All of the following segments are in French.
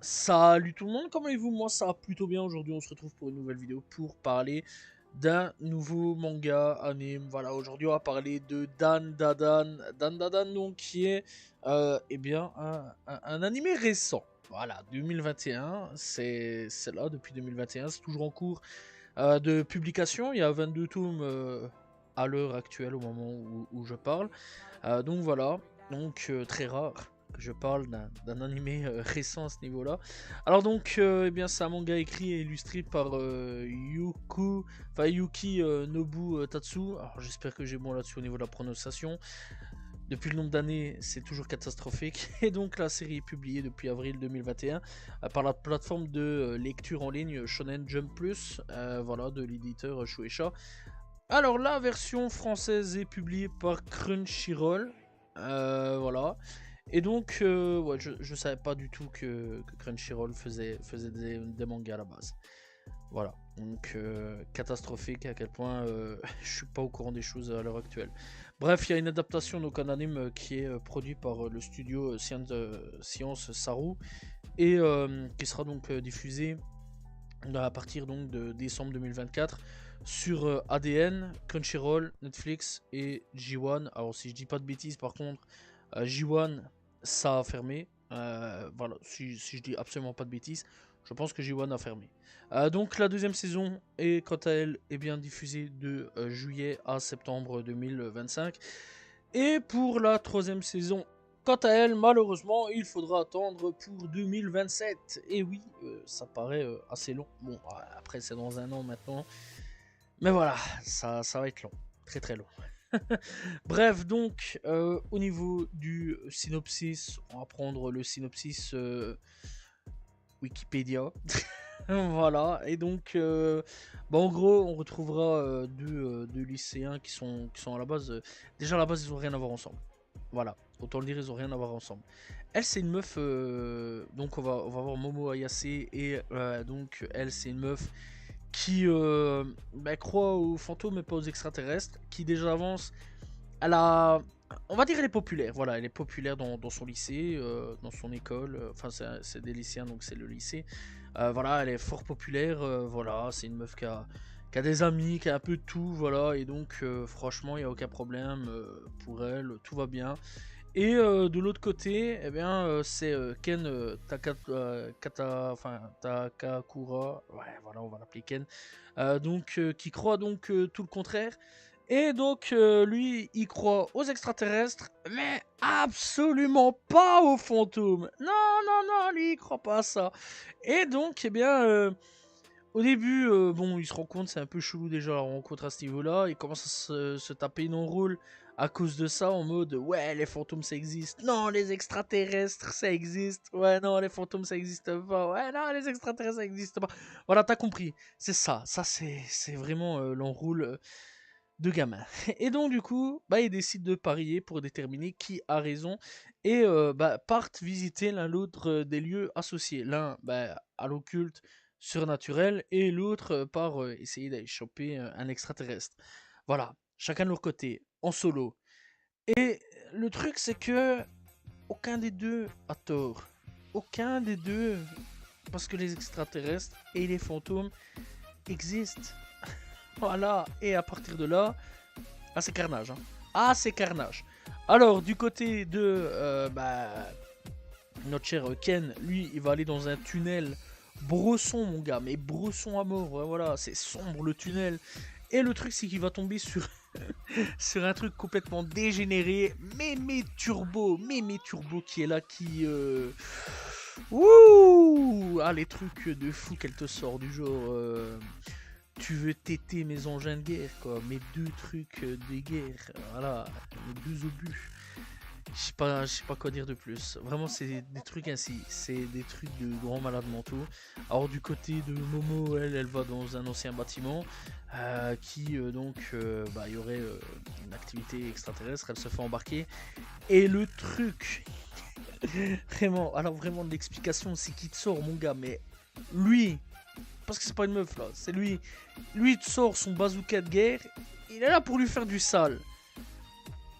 Salut tout le monde, comment allez-vous? Moi ça va plutôt bien. Aujourd'hui on se retrouve pour une nouvelle vidéo pour parler d'un nouveau manga anime. Voilà, aujourd'hui on va parler de Dan Dadan. Dan Dadan donc qui est eh bien un animé récent. Voilà, 2021, c'est là depuis 2021, c'est toujours en cours de publication. Il y a 22 tomes à l'heure actuelle au moment où je parle. Donc voilà, donc très rare que je parle d'un animé récent à ce niveau-là. Alors donc, eh bien, c'est un manga écrit et illustré par Yuki Nobu Tatsu. Alors j'espère que j'ai bon là-dessus au niveau de la prononciation. Depuis le nombre d'années, c'est toujours catastrophique. Et donc la série est publiée depuis avril 2021 par la plateforme de lecture en ligne Shonen Jump Plus, voilà, de l'éditeur Shueisha. Alors la version française est publiée par Crunchyroll, voilà. Et donc, ouais, je savais pas du tout que Crunchyroll faisait des mangas à la base. Voilà, donc catastrophique à quel point je suis pas au courant des choses à l'heure actuelle. Bref, il y a une adaptation donc en anime qui est produit par le studio Science Saru et qui sera donc diffusée à partir donc de décembre 2024 sur ADN, Crunchyroll, Netflix et J1. Alors si je dis pas de bêtises par contre, J1 ça a fermé. Voilà, si je dis absolument pas de bêtises, je pense que J1 a fermé. Donc la deuxième saison est quant à elle est bien diffusée de juillet à septembre 2025. Et pour la troisième saison, quant à elle, malheureusement, il faudra attendre pour 2027. Et oui, ça paraît assez long. Bon, après c'est dans un an maintenant. Mais voilà, ça va être long. Très très long. Bref, donc, au niveau du synopsis, on va prendre le synopsis Wikipédia. Voilà, et donc, bah, en gros, on retrouvera deux lycéens qui sont à la base. Déjà, à la base, ils ont rien à voir ensemble. Voilà, autant le dire, ils ont rien à voir ensemble. Elle, c'est une meuf. Donc, on va voir Momo Ayase, et donc, elle, c'est une meuf qui bah, croit aux fantômes et pas aux extraterrestres. Qui, déjà, avance. Elle a. On va dire elle est populaire, voilà, elle est populaire dans son lycée, dans son école, enfin c'est des lycéens donc c'est le lycée. Voilà, elle est fort populaire, voilà, c'est une meuf qui a des amis, qui a un peu de tout, voilà, et donc franchement il n'y a aucun problème pour elle, tout va bien. Et de l'autre côté, eh bien, c'est Ken Takakura, ouais voilà on va l'appeler Ken, donc qui croit donc tout le contraire. Et donc, lui, il croit aux extraterrestres, mais absolument pas aux fantômes. Non, non, non, lui, il croit pas à ça. Et donc, eh bien, au début, bon, il se rend compte, c'est un peu chelou déjà la rencontre à ce niveau-là. Il commence à se taper une enroule à cause de ça, en mode, ouais, les fantômes, ça existe. Non, les extraterrestres, ça existe. Ouais, non, les fantômes, ça existe pas. Ouais, non, les extraterrestres, ça existe pas. Voilà, t'as compris. C'est ça. Ça, c'est vraiment l'enroule de gamins. Et donc du coup, bah, ils décident de parier pour déterminer qui a raison et bah, partent visiter l'un l'autre des lieux associés. L'un bah, à l'occulte surnaturel et l'autre par essayer d'aller choper un extraterrestre. Voilà, chacun de leur côté, en solo. Et le truc c'est que aucun des deux a tort. Aucun des deux, parce que les extraterrestres et les fantômes existent. Voilà, et à partir de là, ah, c'est carnage. Hein. Ah, c'est carnage. Alors, du côté de bah, notre cher Ken, lui, il va aller dans un tunnel bresson, mon gars, mais bresson à mort. Ouais, voilà, c'est sombre le tunnel. Et le truc, c'est qu'il va tomber sur, sur un truc complètement dégénéré. Mémé Turbo qui est là, qui. Ouh! Ah, les trucs de fou qu'elle te sort du genre. Tu veux téter mes engins de guerre, quoi, mes deux trucs de guerre, voilà, mes deux obus. Je sais pas quoi dire de plus. Vraiment, c'est des trucs ainsi. C'est des trucs de grands malades mentaux. Alors, du côté de Momo, elle va dans un ancien bâtiment qui, donc, bah, il y aurait une activité extraterrestre. Elle se fait embarquer. Et le truc, vraiment, alors vraiment, de l'explication, c'est qui te sort, mon gars, mais lui, parce que c'est pas une meuf là, c'est lui. Lui, il te sort son bazooka de guerre, il est là pour lui faire du sale.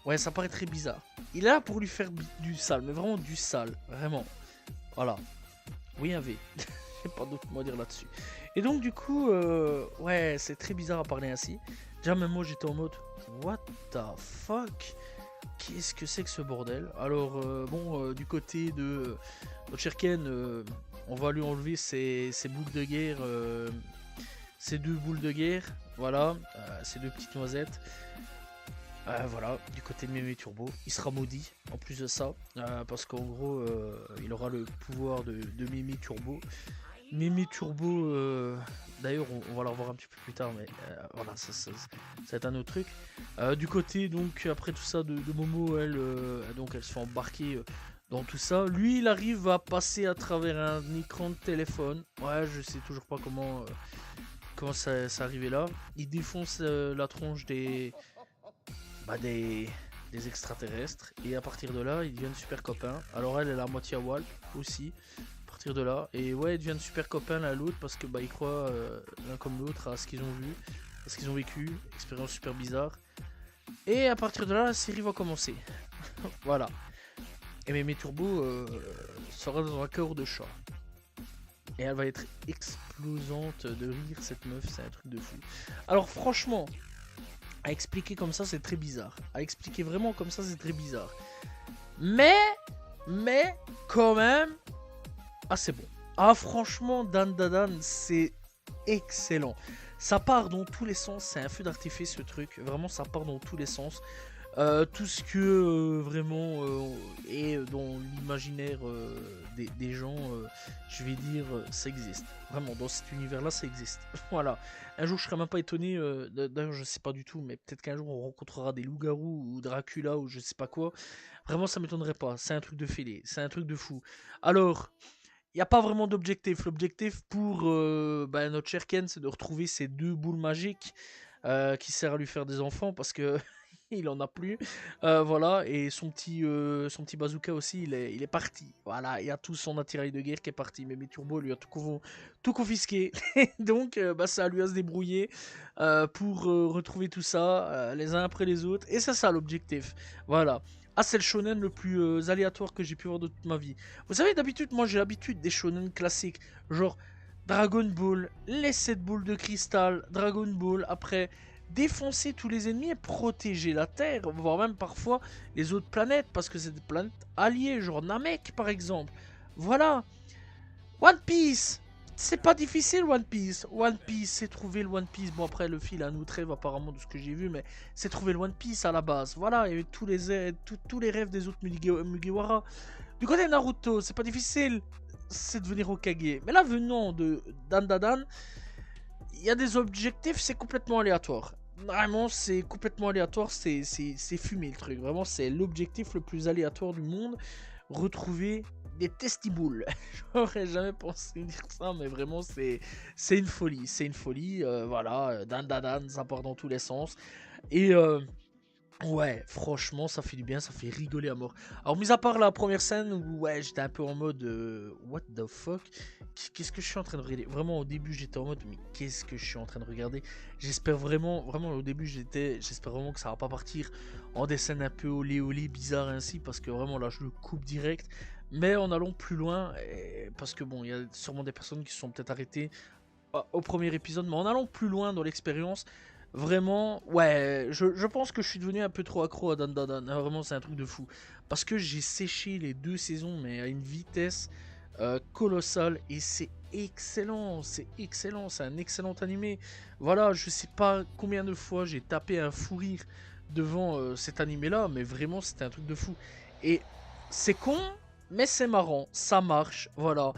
Ouais, ça paraît très bizarre. Il est là pour lui faire du sale, mais vraiment du sale, vraiment. Voilà. Oui, un V. J'ai pas d'autre mot à dire là-dessus. Et donc, du coup, ouais, c'est très bizarre à parler ainsi. Déjà, même moi, j'étais en mode, what the fuck? Qu'est-ce que c'est que ce bordel? Alors, bon, du côté de notre cher Ken, on va lui enlever ses boules de guerre, ses 2 boules de guerre, voilà, ces 2 petites noisettes. Voilà, du côté de Mémé Turbo, il sera maudit en plus de ça, parce qu'en gros, il aura le pouvoir de Mémé Turbo. Mémé Turbo, d'ailleurs, on va la revoir un petit peu plus tard, mais voilà, ça va être un autre truc. Du côté, donc, après tout ça, de Momo, donc, elle se fait embarquer dans tout ça. Lui, il arrive à passer à travers un écran de téléphone. Ouais, je sais toujours pas comment ça arrivé là. Il défonce la tronche des extraterrestres. Et à partir de là, ils deviennent super copains. Alors elle est à moitié à Walp aussi. À partir de là. Et ouais, ils deviennent super copains l'un à l'autre parce que ils croient l'un comme l'autre à ce qu'ils ont vu, à ce qu'ils ont vécu. Expérience super bizarre. Et à partir de là, la série va commencer. Voilà. Et Mémé Turbo sera dans un corps de chat. Et elle va être explosante de rire, cette meuf, c'est un truc de fou. Alors franchement, à expliquer comme ça, c'est très bizarre. À expliquer vraiment comme ça, c'est très bizarre. Mais, quand même, c'est bon. Ah, franchement, Dan Dadan, c'est excellent. Ça part dans tous les sens, c'est un feu d'artifice ce truc. Vraiment, ça part dans tous les sens. Tout ce que vraiment est dans l'imaginaire des gens, je vais dire, ça existe. Vraiment, dans cet univers-là, ça existe. Voilà. Un jour, je serais même pas étonné. D'ailleurs, je sais pas du tout, mais peut-être qu'un jour, on rencontrera des loups-garous ou Dracula ou je sais pas quoi. Vraiment, ça m'étonnerait pas. C'est un truc de fêlé. C'est un truc de fou. Alors, il n'y a pas vraiment d'objectif. L'objectif pour notre cher Ken, c'est de retrouver ces 2 boules magiques qui servent à lui faire des enfants parce que il en a plus. Voilà, et son petit bazooka aussi, il est parti. Voilà, il y a tout son attirail de guerre qui est parti. Mais Turbo lui a tout confisqué. Donc, ça a lui à se débrouiller pour retrouver tout ça, les uns après les autres. Et c'est ça l'objectif. Voilà. Ah, c'est le shonen le plus aléatoire que j'ai pu voir de toute ma vie. Vous savez, d'habitude, moi j'ai l'habitude des shonen classiques. Genre Dragon Ball, les 7 boules de cristal, Dragon Ball, après défoncer tous les ennemis et protéger la Terre, voire même parfois les autres planètes, parce que c'est des planètes alliées, genre Namek par exemple. Voilà. One Piece, c'est pas difficile One Piece. One Piece, c'est trouver le One Piece. Bon, après le fil a nous trêve apparemment de ce que j'ai vu, mais c'est trouver le One Piece à la base. Voilà, et tous les rêves des autres Mugiwara. Du côté de Naruto, c'est pas difficile, c'est devenir Hokage. Mais là, venant de Dan Dadan, il y a des objectifs, c'est complètement aléatoire. Vraiment, c'est complètement aléatoire, c'est fumé le truc. Vraiment, c'est l'objectif le plus aléatoire du monde. Retrouver des testiboules. J'aurais jamais pensé dire ça, mais vraiment, c'est une folie. C'est une folie. Voilà, Dan Dadan, ça part dans tous les sens. Et ouais, franchement, ça fait du bien, ça fait rigoler à mort. Alors, mis à part la première scène où ouais, j'étais un peu en mode what the fuck, qu'est-ce que je suis en train de regarder? Vraiment, au début, j'étais en mode mais qu'est-ce que je suis en train de regarder? J'espère vraiment, au début, j'espère vraiment que ça va pas partir en des scènes un peu olé bizarres ainsi, parce que vraiment là, je le coupe direct. Mais en allant plus loin, parce que bon, il y a sûrement des personnes qui se sont peut-être arrêtées au premier épisode, mais en allant plus loin dans l'expérience. Vraiment, ouais, je pense que je suis devenu un peu trop accro à Dan Dadan. Vraiment, c'est un truc de fou. Parce que j'ai séché les 2 saisons, mais à une vitesse colossale. Et c'est excellent, c'est excellent, c'est un excellent animé. Voilà, je sais pas combien de fois j'ai tapé un fou rire devant cet animé-là, mais vraiment, c'était un truc de fou. Et c'est con, mais c'est marrant, ça marche, voilà.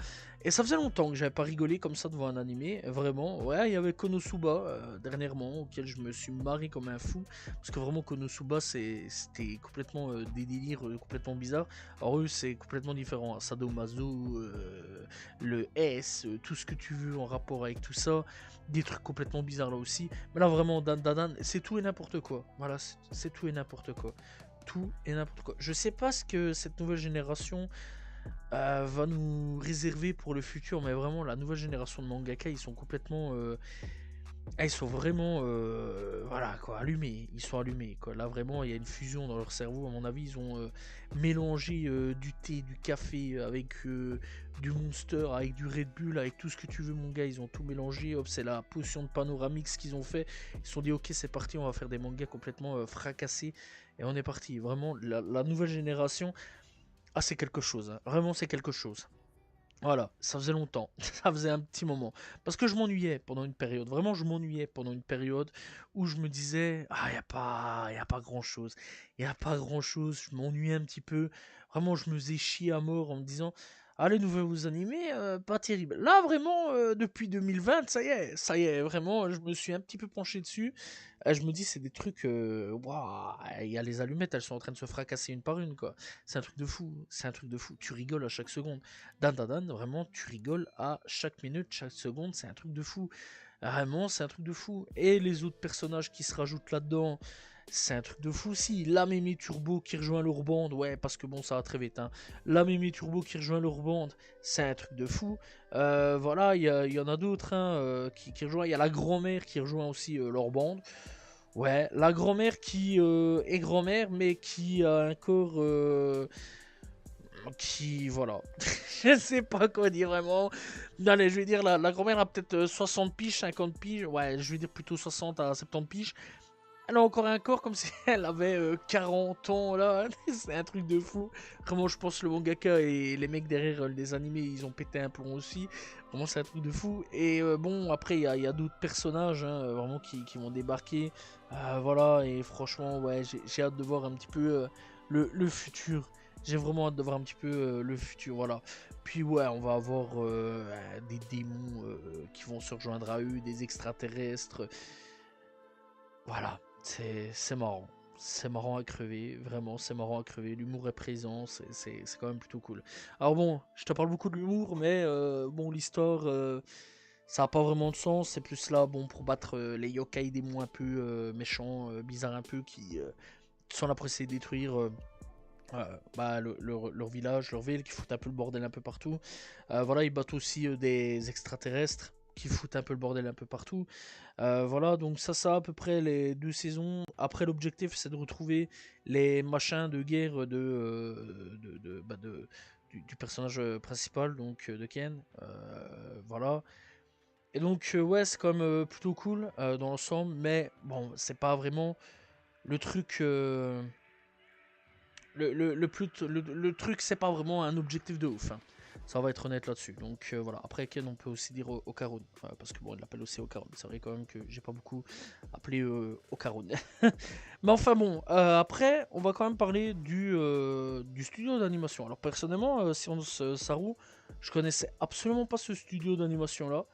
Et ça faisait longtemps que j'avais pas rigolé comme ça devant un animé, vraiment. Ouais, il y avait Konosuba dernièrement, auquel je me suis marré comme un fou. Parce que vraiment, Konosuba, c'était complètement des délires complètement bizarres. Alors eux, c'est complètement différent. Sadomaso, le S, tout ce que tu veux en rapport avec tout ça. Des trucs complètement bizarres là aussi. Mais là, vraiment, Dan Dadan, c'est tout et n'importe quoi. Voilà, c'est tout et n'importe quoi. Tout et n'importe quoi. Je sais pas ce que cette nouvelle génération va nous réserver pour le futur, mais vraiment la nouvelle génération de mangaka, ils sont complètement Ah, ils sont vraiment, voilà quoi, allumés. Ils sont allumés quoi. Là vraiment, il y a une fusion dans leur cerveau. À mon avis, ils ont mélangé du thé, du café avec du Monster, avec du Red Bull, avec tout ce que tu veux, mon gars. Ils ont tout mélangé. Hop, c'est la potion de Panoramix qu'ils ont fait. Ils se sont dit, ok, c'est parti, on va faire des mangas complètement fracassés. Et on est parti. Vraiment, la nouvelle génération, ah, c'est quelque chose, hein. Vraiment, c'est quelque chose. Voilà, ça faisait longtemps, ça faisait un petit moment. Parce que je m'ennuyais pendant une période, vraiment je m'ennuyais pendant une période où je me disais, ah, y a pas grand-chose, il y a pas grand-chose, je m'ennuyais un petit peu. Vraiment, je me faisais chier à mort en me disant, ah, les nouveaux animés, pas terrible. Là, vraiment, depuis 2020, ça y est, vraiment, je me suis un petit peu penché dessus. Je me dis, c'est des trucs, waouh, il y a les allumettes, elles sont en train de se fracasser une par une, quoi. C'est un truc de fou, c'est un truc de fou. Tu rigoles à chaque seconde. Dan Dan Dan, vraiment, tu rigoles à chaque minute, chaque seconde, c'est un truc de fou. Vraiment, c'est un truc de fou. Et les autres personnages qui se rajoutent là-dedans, c'est un truc de fou aussi. La Mémé Turbo qui rejoint leur bande, ouais, parce que bon, ça va très vite. Hein. La Mémé Turbo qui rejoint leur bande, c'est un truc de fou. Voilà, il y en a d'autres hein, qui rejoignent. Il y a la grand-mère qui rejoint aussi leur bande. Ouais, la grand-mère qui est grand-mère, mais qui a un corps qui, voilà. Je sais pas quoi dire vraiment. Allez, je vais dire, la grand-mère a peut-être 60 piges, 50 piges. Ouais, je vais dire plutôt 60 à 70 piges. Elle a encore un corps comme si elle avait 40 ans là. C'est un truc de fou. Vraiment, je pense que le mangaka et les mecs derrière les animés, ils ont pété un plomb aussi. Vraiment, c'est un truc de fou. Et bon, après, il y a d'autres personnages hein, vraiment qui vont débarquer. Voilà, et franchement, ouais, j'ai hâte de voir un petit peu le futur. J'ai vraiment hâte de voir un petit peu le futur, voilà. Puis ouais, on va avoir des démons qui vont se rejoindre à eux, des extraterrestres. Voilà, c'est marrant. C'est marrant à crever, vraiment, c'est marrant à crever. L'humour est présent, c'est quand même plutôt cool. Alors bon, je te parle beaucoup de l'humour, mais bon, l'histoire, ça n'a pas vraiment de sens. C'est plus là, bon, pour battre les yokai démons un peu méchants, bizarres un peu, qui sont là pour essayer de détruire bah, leur village, leur ville, qui foutent un peu le bordel un peu partout. Voilà, ils battent aussi des extraterrestres qui foutent un peu le bordel un peu partout. Voilà, donc ça à peu près les 2 saisons. Après, l'objectif, c'est de retrouver les machins de guerre du personnage principal, donc de Ken. Voilà. Et donc, ouais, c'est quand même plutôt cool dans l'ensemble, mais bon, c'est pas vraiment le truc. Le truc, c'est pas vraiment un objectif de ouf. Hein. Ça va être honnête là-dessus. Donc voilà. Après, Ken, on peut aussi dire Okarun. Enfin, parce que bon, il l'appelle aussi Okarun. C'est vrai quand même que j'ai pas beaucoup appelé Okarun. Mais enfin bon, après, on va quand même parler du studio d'animation. Alors personnellement, Science Saru, je connaissais absolument pas ce studio d'animation là.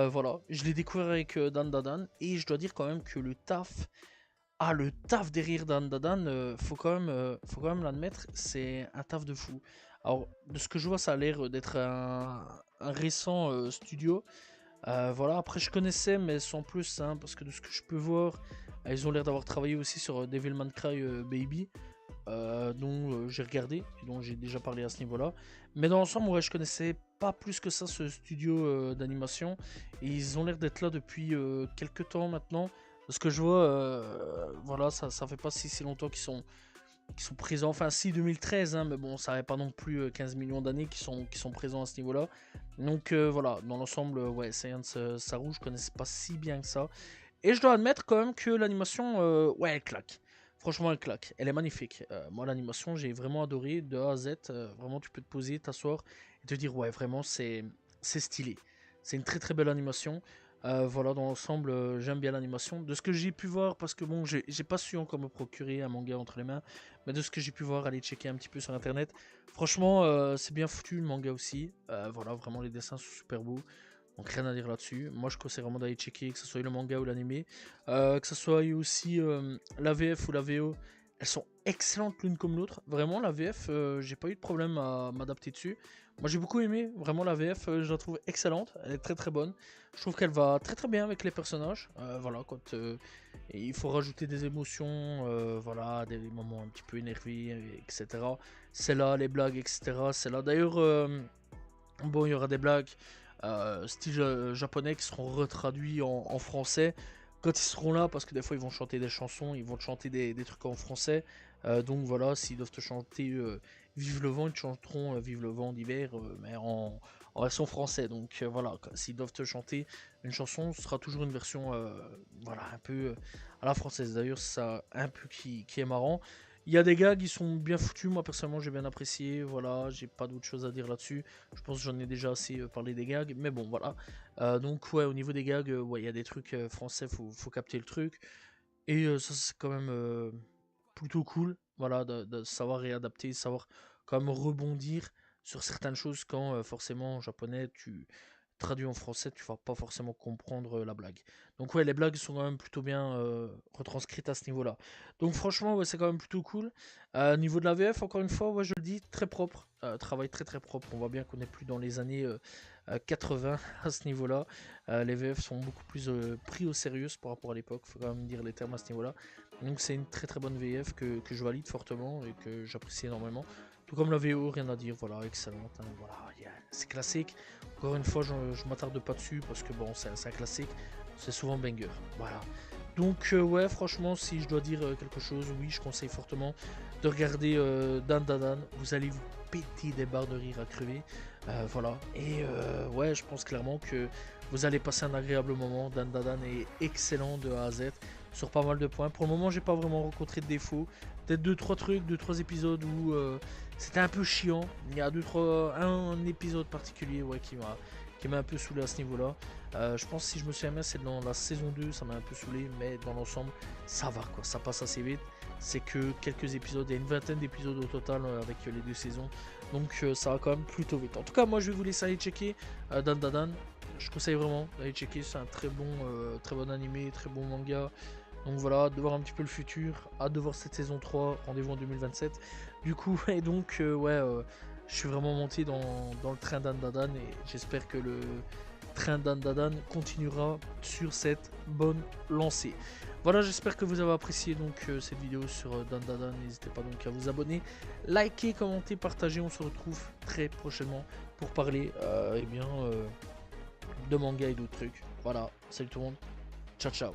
Voilà, je l'ai découvert avec Dan Dadan et je dois dire quand même que le taf derrière Dan Dadan, faut quand même l'admettre, c'est un taf de fou. Alors, de ce que je vois, ça a l'air d'être un récent studio. Voilà, après je connaissais, mais sans plus, hein, parce que de ce que je peux voir, ils ont l'air d'avoir travaillé aussi sur Devilman Cry Baby, dont j'ai regardé, et dont j'ai déjà parlé à ce niveau-là. Mais dans l'ensemble, ouais, je connaissais pas plus que ça ce studio d'animation, et ils ont l'air d'être là depuis quelques temps maintenant. Parce que je vois, voilà, ça fait pas si longtemps qu'ils sont présents. Enfin, si 2013, hein, mais bon, ça n'avait pas non plus 15 millions d'années qui sont présents à ce niveau-là. Donc voilà, dans l'ensemble, ouais, Science Saru, je connaissais pas si bien que ça. Et je dois admettre quand même que l'animation, ouais, elle claque. Franchement, elle claque. Elle est magnifique. Moi, l'animation, j'ai vraiment adoré de A à Z. Vraiment, tu peux te poser, t'asseoir et te dire, ouais, vraiment, c'est stylé. C'est une très très belle animation. Voilà, dans l'ensemble, j'aime bien l'animation. De ce que j'ai pu voir, parce que bon, j'ai pas su encore me procurer un manga entre les mains, mais de ce que j'ai pu voir, aller checker un petit peu sur internet. Franchement, c'est bien foutu le manga aussi. Voilà, vraiment, les dessins sont super beaux. Donc rien à dire là-dessus. Moi je conseille vraiment d'aller checker, que ce soit le manga ou l'anime. Que ce soit aussi la VF ou la VO. Elles sont excellentes l'une comme l'autre. Vraiment la VF, j'ai pas eu de problème à m'adapter dessus. Moi j'ai beaucoup aimé, vraiment la VF, je la trouve excellente. Elle est très très bonne. Je trouve qu'elle va très très bien avec les personnages. Voilà, quand il faut rajouter des émotions, voilà, des moments un petit peu énervés, etc. C'est là les blagues, etc. C'est là. D'ailleurs, bon, il y aura des blagues style japonais qui seront retraduits en français quand ils seront là, parce que des fois ils vont chanter des chansons, ils vont te chanter des trucs en français. Donc voilà, s'ils doivent te chanter Vive le vent, ils te chanteront Vive le vent d'hiver, mais en version français. Donc voilà, s'ils doivent te chanter une chanson, ce sera toujours une version voilà, un peu à la française. D'ailleurs, c'est ça un peu qui est marrant. Il y a des gags qui sont bien foutus, moi personnellement j'ai bien apprécié, voilà, j'ai pas d'autre chose à dire là-dessus. Je pense que j'en ai déjà assez parlé des gags, mais bon voilà. Donc ouais, au niveau des gags, ouais, il y a des trucs français, faut capter le truc. Et ça c'est quand même plutôt cool, voilà, de savoir réadapter, savoir quand même rebondir sur certaines choses quand forcément en japonais tu traduis en français, tu vas pas forcément comprendre la blague. Donc ouais, les blagues sont quand même plutôt bien retranscrites à ce niveau-là. Donc franchement, ouais, c'est quand même plutôt cool. Niveau de la VF, encore une fois, ouais, je le dis, très propre, travail très très propre. On voit bien qu'on n'est plus dans les années 80 à ce niveau-là. Les VF sont beaucoup plus pris au sérieux par rapport à l'époque, faut quand même dire les termes à ce niveau-là. Donc c'est une très très bonne VF que je valide fortement et que j'apprécie énormément. Tout comme la VO, rien à dire, voilà, excellente. Hein, voilà, c'est classique. Encore une fois, je m'attarde pas dessus parce que bon, c'est un classique. C'est souvent banger. Voilà. Donc ouais, franchement, si je dois dire quelque chose, oui, je conseille fortement de regarder Dan Dan. Vous allez vous péter des barres de rire à crever. Voilà. Et ouais, je pense clairement que vous allez passer un agréable moment. Dan Dan est excellent de A à Z sur pas mal de points. Pour le moment, j'ai pas vraiment rencontré de défauts. Peut-être 2-3 trucs, 2-3 épisodes où c'était un peu chiant. Il y a un épisode particulier ouais, qui m'a un peu saoulé à ce niveau-là. Je pense si je me souviens bien, c'est dans la saison 2, ça m'a un peu saoulé, mais dans l'ensemble, ça va quoi, ça passe assez vite. C'est que quelques épisodes, il y a une vingtaine d'épisodes au total avec les 2 saisons, donc ça va quand même plutôt vite. En tout cas, moi je vais vous laisser aller checker Dan Dan. Je conseille vraiment d'aller checker, c'est un très bon animé, très bon manga. Donc voilà, hâte de voir un petit peu le futur, hâte de voir cette saison 3, rendez-vous en 2027. Du coup, et donc, ouais, je suis vraiment monté dans le train Dan Dan et j'espère que le train Dan Dan continuera sur cette bonne lancée. Voilà, j'espère que vous avez apprécié donc cette vidéo sur Dan Dan. N'hésitez pas donc à vous abonner, liker, commenter, partager. On se retrouve très prochainement pour parler eh bien, de manga et d'autres trucs. Voilà, salut tout le monde, ciao ciao.